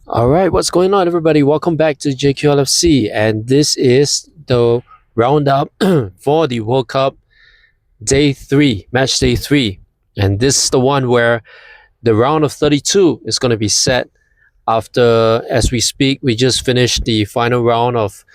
All right, what's going on, everybody? Welcome back to JQLFC, and this is the roundup for the World Cup Day 3, Match Day 3. And this is the one where the round of 32 is going to be set after, as we speak, we just finished the final round of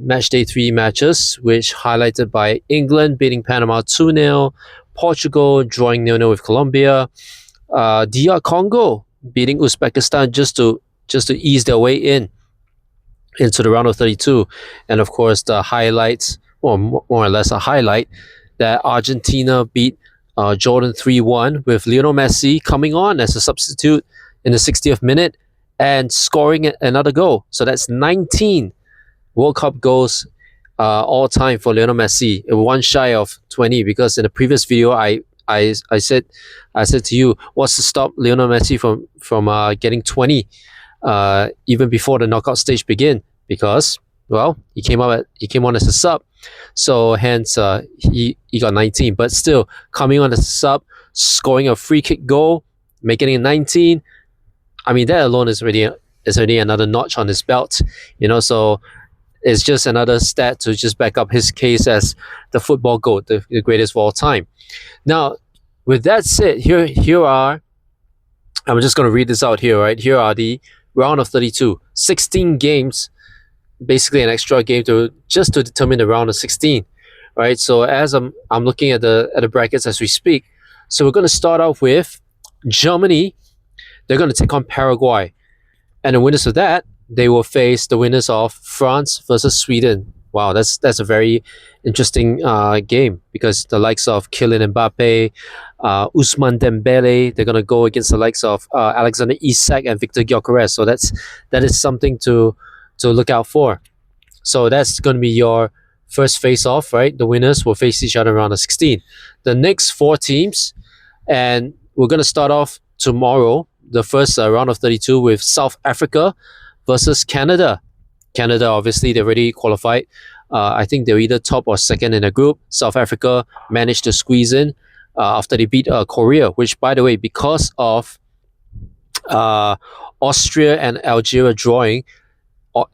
Match Day 3 matches, which highlighted by England beating Panama 2-0, Portugal drawing 0-0 with Colombia, DR Congo beating Uzbekistan just to ease their way into the round of 32, and of course the highlights, or more or less a highlight, that Argentina beat Jordan 3-1 with Lionel Messi coming on as a substitute in the 60th minute and scoring another goal. So that's 19 World Cup goals all time for Lionel Messi, one shy of 20. Because in the previous video, I said to you, what's to stop Lionel Messi from getting 20 even before the knockout stage begin? Because well, he came on as a sub, so hence he got 19. But still, coming on as a sub, scoring a free kick goal, making it 19. I mean, that alone is already another notch on his belt, So it's just another stat to just back up his case as the football GOAT, the greatest of all time. Now, with that said, here are, I'm just going to read this out here, right? Here are the round of 32, 16 games, basically an extra game to determine the round of 16, right? So as I'm looking at the brackets as we speak, so we're going to start off with Germany. They're going to take on Paraguay, and the winners of that, they will face the winners of France versus Sweden. Wow, that's a very interesting game, because the likes of Kylian Mbappe, Ousmane Dembele, they're gonna go against the likes of Alexander Isak and Victor Gyökeres. So that is something to look out for. So that's going to be your first face-off, right? The winners will face each other around the 16. The next four teams, and we're going to start off tomorrow, the first round of 32, with South Africa versus Canada. Canada, obviously, they already qualified. I think they're either top or second in the group. South Africa managed to squeeze in after they beat Korea, which, by the way, because of Austria and Algeria drawing,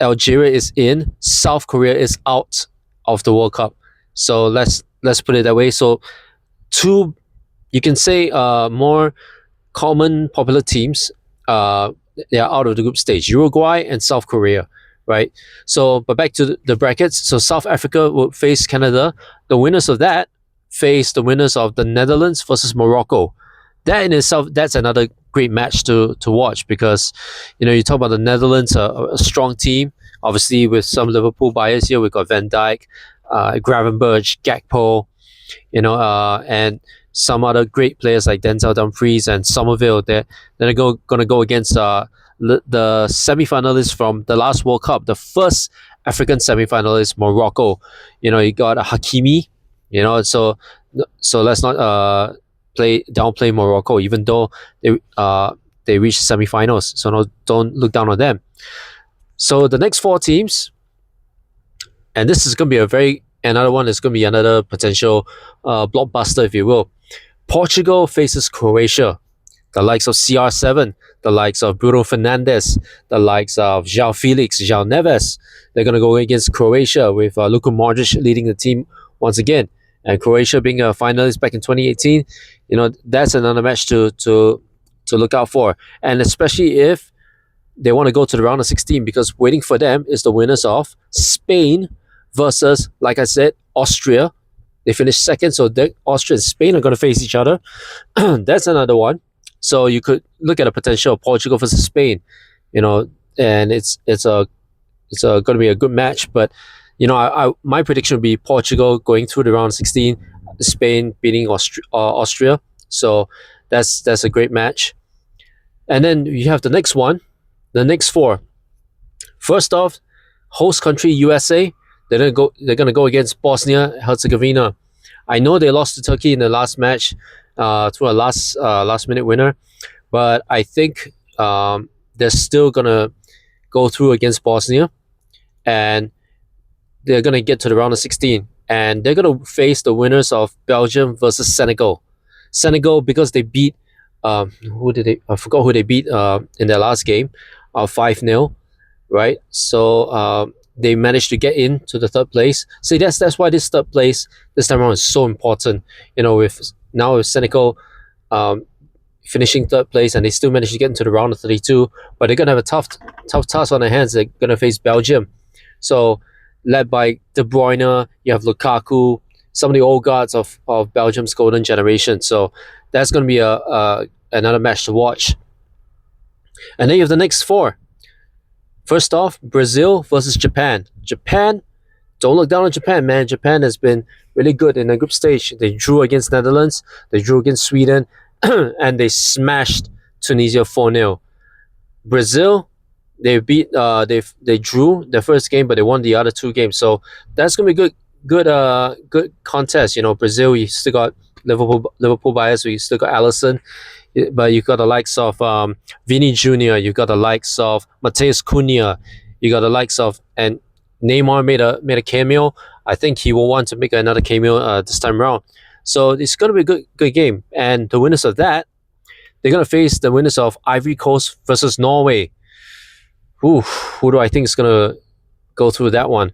Algeria is in, South Korea is out of the World Cup. So let's put it that way. So two, you can say, more common popular teams, they are out of the group stage: Uruguay and South Korea, right? So, but back to the brackets. So South Africa will face Canada. The winners of that face the winners of the Netherlands versus Morocco. That in itself, that's another great match to watch, because you talk about the Netherlands, a strong team, obviously with some Liverpool bias here. We've got Van Dijk, Gravenberch, Gakpo, and some other great players like Denzel Dumfries and Somerville. They're going to go against the semi-finalists from the last World Cup, the first African semi-finalist, Morocco. You got Hakimi. So let's not downplay Morocco, even though they reached semi-finals. So don't look down on them. So the next four teams, and this is going to be another one is going to be another potential blockbuster, if you will. Portugal faces Croatia. The likes of CR7, the likes of Bruno Fernandes, the likes of João Felix, João Neves. They're going to go against Croatia with Luka Modric leading the team once again. And Croatia being a finalist back in 2018, that's another match to look out for. And especially if they want to go to the round of 16, because waiting for them is the winners of Spain versus, like I said, Austria. They finished second, so Austria and Spain are going to face each other. That's another one. So you could look at a potential of Portugal versus Spain, and it's going to be a good match. But my prediction would be Portugal going through the round of 16, Spain beating Austria. So that's a great match. And then you have the next one, the next four. First off, host country USA. They're gonna go against Bosnia Herzegovina. I know they lost to Turkey in the last match, through a last minute winner, but I think they're still gonna go through against Bosnia, and they're gonna get to the round of 16, and they're gonna face the winners of Belgium versus Senegal. Senegal, because they beat I forgot who they beat in their last game. 5-0, right? So they managed to get into the third place. So that's why this third place this time around is so important. With Senegal um, finishing third place, and they still managed to get into the round of 32. But they're gonna have a tough task on their hands. They're gonna face Belgium. So led by De Bruyne, you have Lukaku, some of the old guards of Belgium's golden generation. So that's gonna be a another match to watch. And then you have the next four. First off, Brazil versus Japan. Japan, don't look down on Japan, man. Japan has been really good in the group stage. They drew against Netherlands, they drew against Sweden, and they smashed Tunisia 4-0. Brazil, they drew their first game, but they won the other two games. So that's gonna be good contest. Brazil, you still got Liverpool bias, we still got Allison, but you got the likes of Vini Jr., you got the likes of Mateus Cunha, you got the likes of, and Neymar made a cameo. I think he will want to make another cameo this time around. So it's gonna be a good game, and the winners of that, they're gonna face the winners of Ivory Coast versus Norway. Who do I think is gonna go through that one?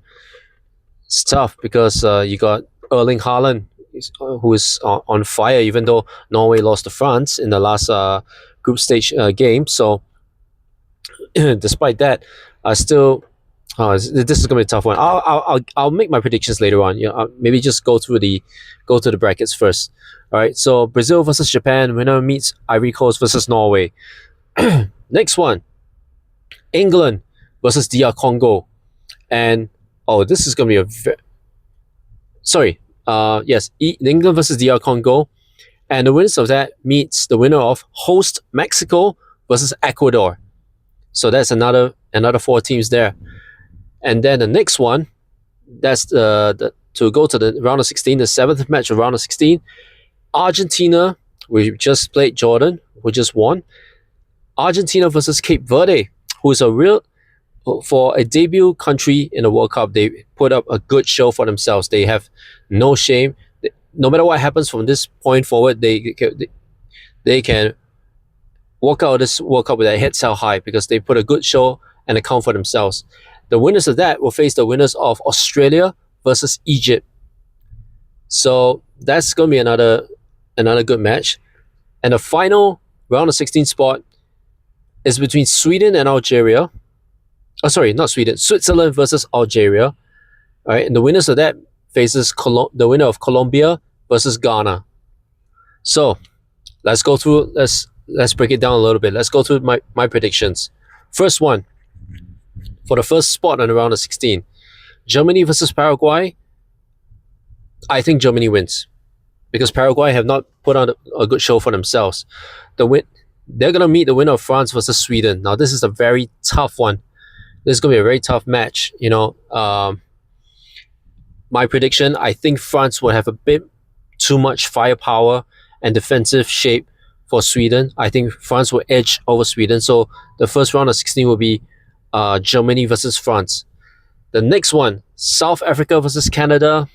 It's tough because you got Erling Haaland, who is on fire, even though Norway lost to France in the last group stage game. So despite that, I still this is gonna be a tough one. I'll make my predictions later on. Maybe just go to the brackets first. All right. So Brazil versus Japan, winner meets Ivory Coast versus Norway. Next one, England versus DR Congo, and this is gonna be England versus DR Congo, and the winners of that meets the winner of host Mexico versus Ecuador. So that's another four teams there. And then the next one, that's to go to the round of 16, the seventh match of round of 16. Argentina, we just played Jordan, who just won. Argentina versus Cape Verde, who is for a debut country in the World Cup, they put up a good show for themselves. They have no shame. No matter what happens from this point forward, they can walk out of this World Cup with their heads held high because they put a good show and account for themselves. The winners of that will face the winners of Australia versus Egypt. So that's going to be another good match. And the final round of 16 spot is between Sweden and Algeria. Oh, sorry, not Sweden. Switzerland versus Algeria. All right, and the winners of that faces the winner of Colombia versus Ghana. So let's go through. Let's break it down a little bit. Let's go through my predictions. First one, for the first spot on the round of 16, Germany versus Paraguay. I think Germany wins because Paraguay have not put on a good show for themselves. They're gonna meet the winner of France versus Sweden. Now this is a very tough one. This is gonna be a very tough match. My prediction: I think France will have a bit too much firepower and defensive shape for Sweden. I think France will edge over Sweden. So the first round of 16 will be Germany versus France. The next one, South Africa versus Canada.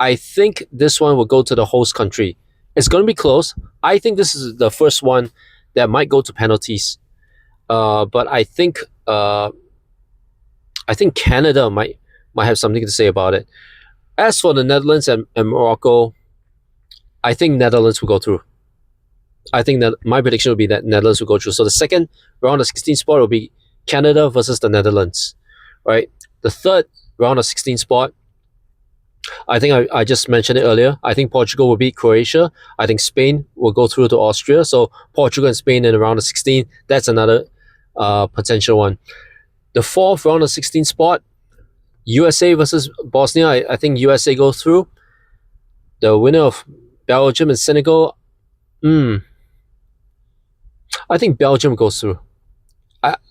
I think this one will go to the host country. It's going to be close. I think this is the first one that might go to penalties. But I think Canada might have something to say about it. As for the Netherlands and Morocco, I think Netherlands will go through. I think that my prediction will be that Netherlands will go through. So the second round of 16 spot will be Canada versus the Netherlands, right? The third round of 16 spot, I think I just mentioned it earlier. I think Portugal will beat Croatia. I think Spain will go through to Austria. So Portugal and Spain in the round of 16, that's another potential one. The fourth round of 16 spot, USA versus Bosnia. I think USA goes through. The winner of Belgium and Senegal, I think Belgium goes through.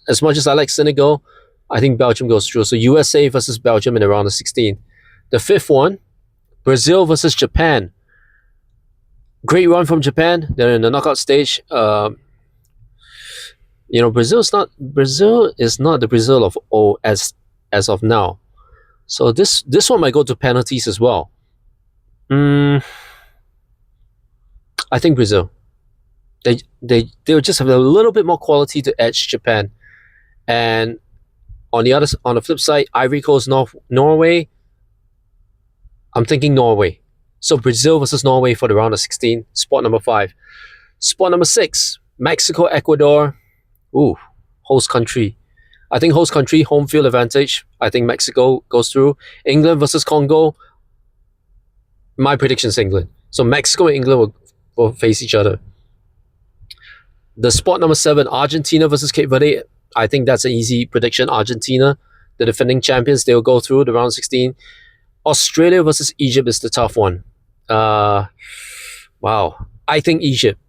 As much as I like Senegal, I think Belgium goes through. So USA versus Belgium in the round of 16. The fifth one, Brazil versus Japan. Great run from Japan. They're in the knockout stage. Brazil is not the Brazil of old as of now. So this one might go to penalties as well. I think Brazil. They will just have a little bit more quality to edge Japan. And on the flip side, Ivory Coast, Norway. I'm thinking Norway. So Brazil versus Norway for the round of 16, spot number 5. Spot number 6, Mexico, Ecuador. Ooh, host country. I think host country, home field advantage. I think Mexico goes through. England versus Congo. My prediction is England. So Mexico and England will face each other. The spot number 7, Argentina versus Cape Verde. I think that's an easy prediction. Argentina, the defending champions, they will go through the round of 16. Australia versus Egypt is the tough one. Wow. I think Egypt.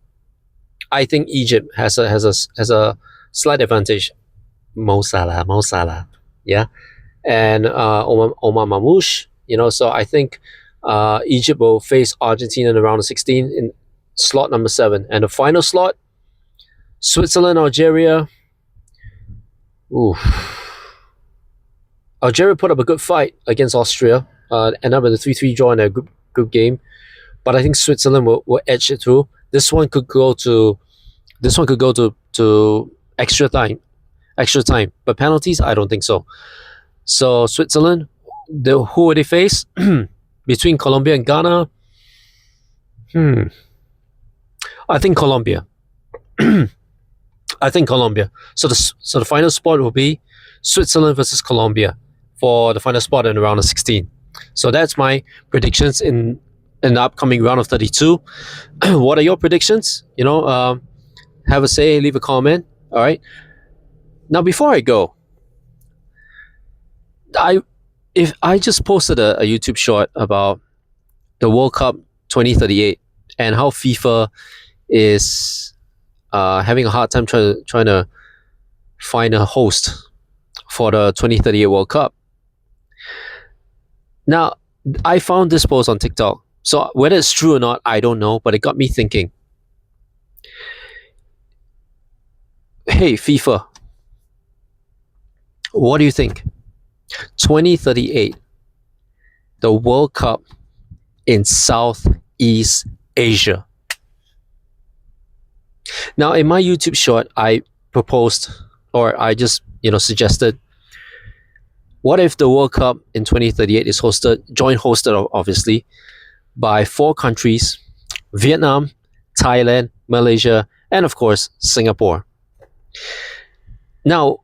I think Egypt has a slight advantage. Mo Salah. Yeah. And Omar Mamouche, so I think Egypt will face Argentina in the round of 16 in slot number 7. And the final slot, Switzerland, Algeria. Ooh. Algeria put up a good fight against Austria, ended up with a 3-3 draw in a group game. But I think Switzerland will edge it through. This one could go to extra time. But penalties, I don't think so. So Switzerland, who will they face? Between Colombia and Ghana? I think Colombia. So the final spot will be Switzerland versus Colombia for the final spot in the round of 16. So that's my predictions in the upcoming round of 32. What are your predictions? Have a say, leave a comment. All right. Now, before I go, I just posted a YouTube short about the World Cup 2038 and how FIFA is having a hard time trying to find a host for the 2038 World Cup. Now, I found this post on TikTok. So whether it's true or not, I don't know, but it got me thinking. Hey, FIFA, what do you think? 2038, the World Cup in Southeast Asia. Now, in my YouTube short, I proposed, or I just suggested, what if the World Cup in 2038 is joint hosted, obviously, by 4 countries: Vietnam, Thailand, Malaysia, and of course, Singapore. Now,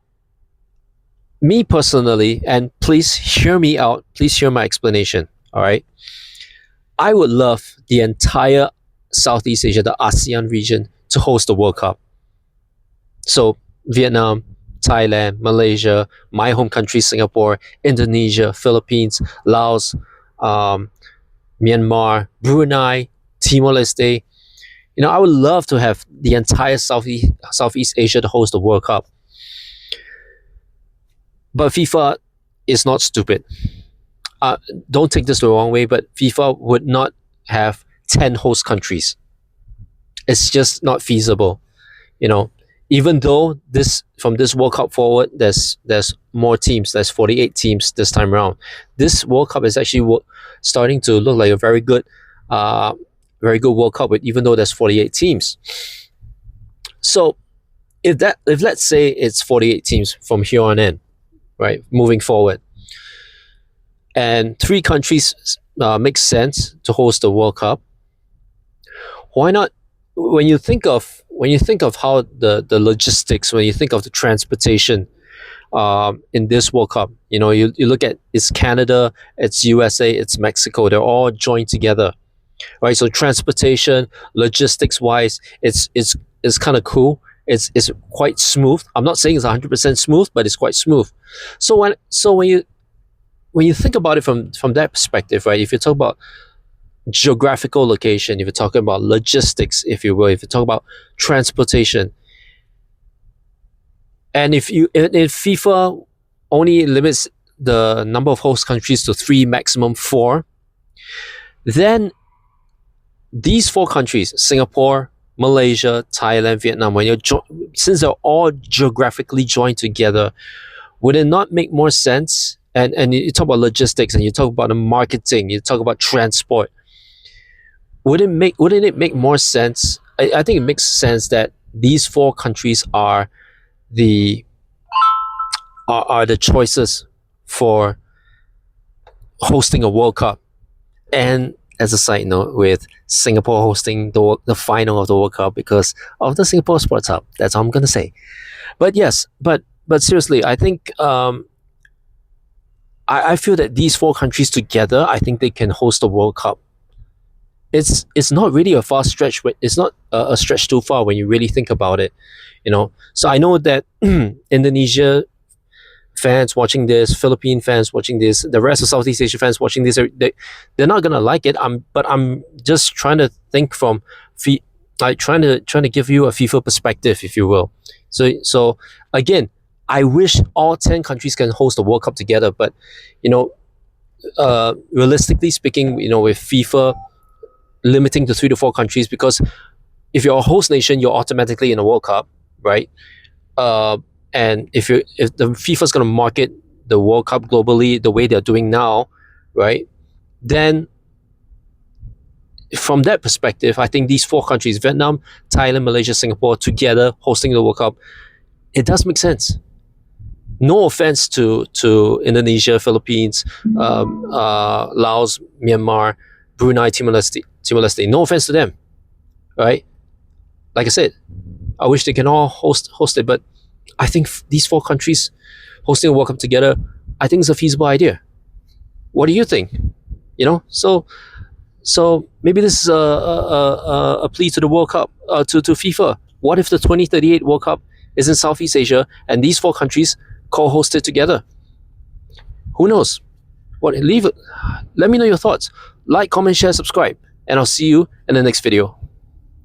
me personally, and please hear me out, please hear my explanation, all right? I would love the entire Southeast Asia, the ASEAN region, to host the World Cup. So Vietnam, Thailand, Malaysia, my home country, Singapore, Indonesia, Philippines, Laos, Myanmar, Brunei, Timor-Leste. I would love to have the entire Southeast Asia to host the World Cup. But FIFA is not stupid. Don't take this the wrong way, but FIFA would not have 10 host countries. It's just not feasible. Even though from this World Cup forward, there's more teams. There's 48 teams this time around. This World Cup is actually starting to look like a very good World Cup, even though there's 48 teams. So if let's say it's 48 teams from here on in, right, moving forward, and 3 countries makes sense to host the World Cup, why not? When you think of how the logistics, when you think of the transportation in this World Cup, you look at, it's Canada, it's USA, it's Mexico, they're all joined together, right? So transportation, logistics wise, it's kind of cool. It's quite smooth. I'm not saying it's 100% smooth, but it's quite smooth. So when you think about it from that perspective, right? If you talk about geographical location, if you're talking about logistics, if you will, if you talk about transportation, and if FIFA only limits the number of host countries to 3, maximum 4, then these 4 countries, Singapore, Malaysia, Thailand, Vietnam, since they're all geographically joined together, would it not make more sense? And you talk about logistics, and you talk about the marketing, you talk about transport. Wouldn't it make more sense? I think it makes sense that these 4 countries are the are the choices for hosting a World Cup. And as a side note, with Singapore hosting the final of the World Cup because of the Singapore Sports Hub. That's all I'm gonna say. But yes, but seriously, I think I feel that these four countries together, I think they can host the World Cup. It's not really a far stretch. It's not a stretch too far when you really think about it. So I know that Indonesia fans watching this, Philippine fans watching this, the rest of Southeast Asia fans watching this, they're not gonna like it. But I'm just trying to think from, like trying to give you a FIFA perspective, if you will. So again, I wish all 10 countries can host the World Cup together, but realistically speaking, with FIFA limiting to 3 to 4 countries, because if you're a host nation, you're automatically in a World Cup, right? And if the FIFA's going to market the World Cup globally the way they're doing now, right? Then from that perspective, I think these 4 countries, Vietnam, Thailand, Malaysia, Singapore, together hosting the World Cup, it does make sense. No offense to Indonesia, Philippines, Laos, Myanmar, Brunei, Timor-Leste. No offense to them, right? Like I said, I wish they can all host it, but I think these 4 countries hosting a World Cup together, I think it's a feasible idea. What do you think? So maybe this is a plea to the World Cup, to FIFA. What if the 2038 World Cup is in Southeast Asia and these 4 countries co-host it together? Who knows? Let me know your thoughts. Like, comment, share, subscribe, and I'll see you in the next video.